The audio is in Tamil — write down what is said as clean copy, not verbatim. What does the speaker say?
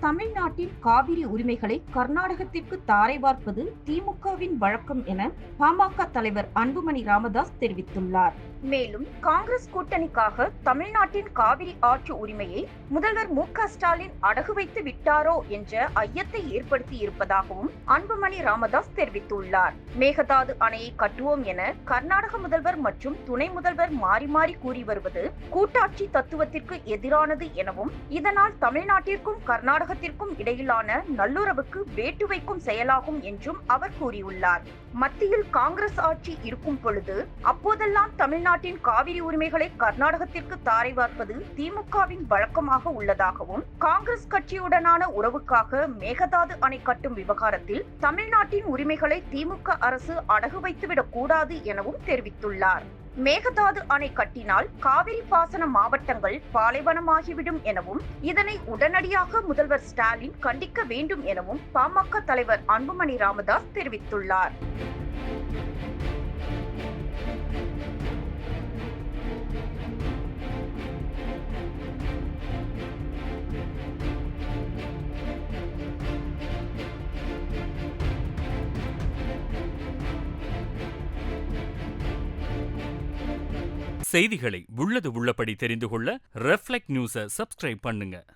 தமிழ்நாட்டின் காவிரி உரிமைகளை கர்நாடகத்திற்கு தாரை வார்ப்பது திமுகவின் வழக்கம் என பாமக தலைவர் அன்புமணி ராமதாஸ் தெரிவித்துள்ளார். மேலும் காங்கிரஸ் கூட்டணிக்காக தமிழ்நாட்டின் காவிரி ஆற்று உரிமையை முதல்வர் மு.க.ஸ்டாலின் அடகு வைத்து விட்டாரோ என்ற ஐயத்தை ஏற்படுத்தி இருப்பதாகவும் அன்புமணி ராமதாஸ் தெரிவித்துள்ளார். மேகதாது அணையை கட்டுவோம் என கர்நாடக முதல்வர் மற்றும் துணை முதல்வர் மாறி மாறி கூறி வருவது கூட்டாட்சி தத்துவத்திற்கு எதிரானது எனவும், இதனால் தமிழ்நாட்டிற்கும் கர்நாடகத்திற்கும் இடையிலான நல்லுறவுக்கு வேட்டு வைக்கும் செயலாகும் என்றும் அவர் கூறியுள்ளார். மத்தியில் காங்கிரஸ் ஆட்சி இருக்கும் பொழுது அப்போதெல்லாம் தமிழ்நாட்டின் காவிரி உரிமைகளை கர்நாடகத்திற்கு தாரை வார்ப்பது திமுகவின் வழக்கமாக உள்ளதாகவும், காங்கிரஸ் கட்சியுடனான உறவுக்காக மேகதாது அணை கட்டும் விவகாரத்தில் தமிழ்நாட்டின் உரிமைகளை திமுக அரசு அடகு வைத்துவிடக் கூடாது எனவும் தெரிவித்துள்ளார். மேகதாது அணை கட்டினால் காவிரி பாசன மாவட்டங்கள் பாலைவனமாகிவிடும் எனவும், இதனை உடனடியாக முதல்வர் ஸ்டாலின் கண்டிக்க வேண்டும் எனவும் பாமக தலைவர் அன்புமணி ராமதாஸ் தெரிவித்துள்ளார். செய்திகளை உள்ளது உள்ளபடி தெரிந்து கொள்ள ரெஃப்ளெக்ட் நியூஸை சப்ஸ்கிரைப் பண்ணுங்க.